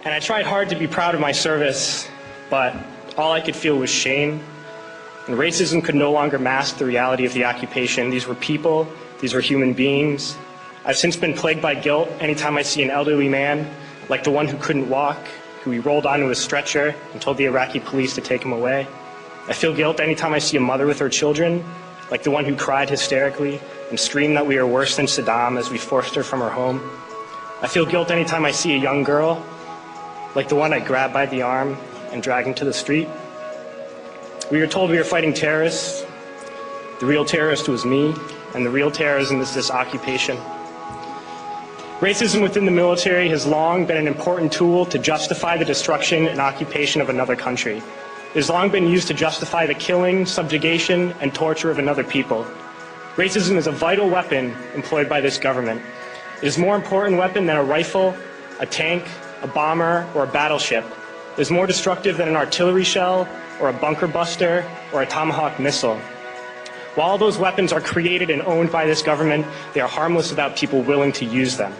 And I tried hard to be proud of my service, but all I could feel was shame. And racism could no longer mask the reality of the occupation. These were people, these were human beings. I've since been plagued by guilt anytime I see an elderly man, like the one who couldn't walk, who we rolled onto a stretcher and told the Iraqi police to take him away. I feel guilt anytime I see a mother with her children, like the one who cried hysterically and screamed that we are worse than Saddam as we forced her from her home. I feel guilt anytime I see a young girl, like the one I grabbed by the arm and dragged into the street. We were told we were fighting terrorists. The real terrorist was me, and the real terrorism is this occupation. Racism within the military has long been an important tool to justify the destruction and occupation of another country. It has long been used to justify the killing, subjugation, and torture of another people. Racism is a vital weapon employed by this government. It is a more important weapon than a rifle, a tank, a bomber, or a battleship. It is more destructive than an artillery shell, or a bunker buster, or a Tomahawk missile. While all those weapons are created and owned by this government, they are harmless without people willing to use them.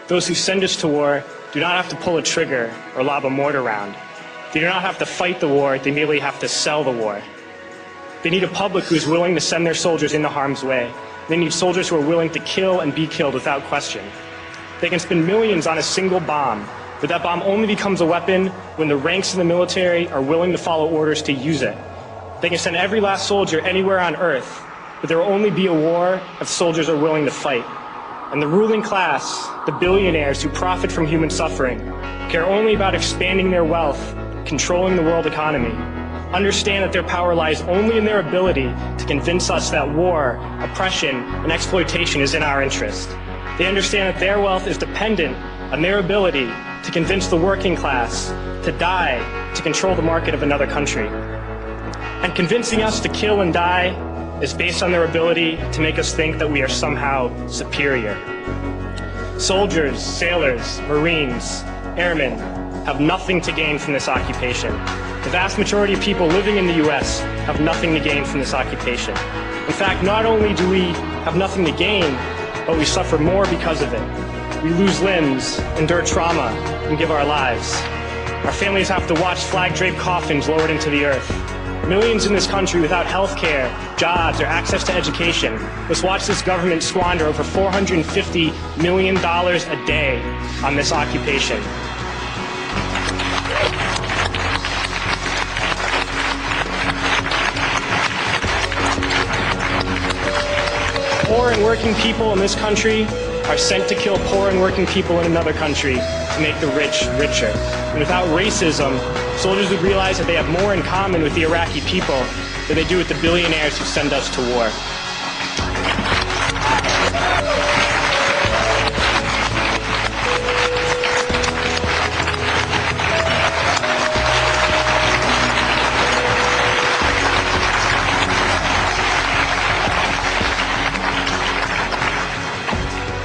Those who send us to war do not have to pull a trigger or lob a mortar round. They do not have to fight the war, they merely have to sell the war. They need a public who is willing to send their soldiers into harm's way. They need soldiers who are willing to kill and be killed without question. They can spend millions on a single bomb, but that bomb only becomes a weapon when the ranks of the military are willing to follow orders to use it. They can send every last soldier anywhere on earth, but there will only be a war if soldiers are willing to fight. And the ruling class, the billionaires who profit from human suffering, care only about expanding their wealth, controlling the world economy. Understand that their power lies only in their ability to convince us that war, oppression, and exploitation is in our interest. They understand that their wealth is dependent on their ability to convince the working class to die to control the market of another country. And convincing us to kill and die is based on their ability to make us think that we are somehow superior. Soldiers, sailors, Marines, airmen have nothing to gain from this occupation. The vast majority of people living in the U.S. have nothing to gain from this occupation. In fact, not only do we have nothing to gain, but we suffer more because of it. We lose limbs, endure trauma, and give our lives. Our families have to watch flag-draped coffins lowered into the earth. Millions in this country without health care, jobs, or access to education must watch this government squander over $450 million a day on this occupation. Poor and working people in this country are sent to kill poor and working people in another country to make the rich richer. And without racism, soldiers would realize that they have more in common with the Iraqi people than they do with the billionaires who send us to war.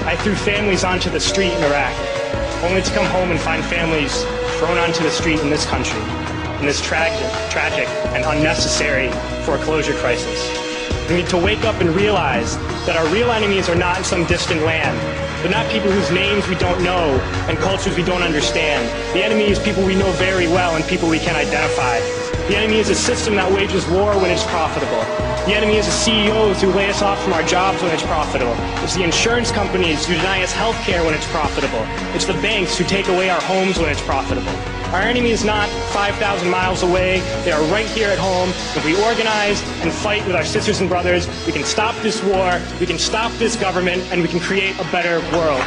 I threw families onto the street in Iraq, only to come home and find families thrown onto the street in this country, in this tragic and unnecessary foreclosure crisis. We need to wake up and realize that our real enemies are not in some distant land, but not people whose names we don't know and cultures we don't understand. The enemy is people we know very well and people we can identify. The enemy is a system that wages war when it's profitable. The enemy is the CEOs who lay us off from our jobs when it's profitable. It's the insurance companies who deny us health care when it's profitable. It's the banks who take away our homes when it's profitable. Our enemy is not 5,000 miles away. They are right here at home. If we organize and fight with our sisters and brothers, we can stop this war, we can stop this government, and we can create a better world.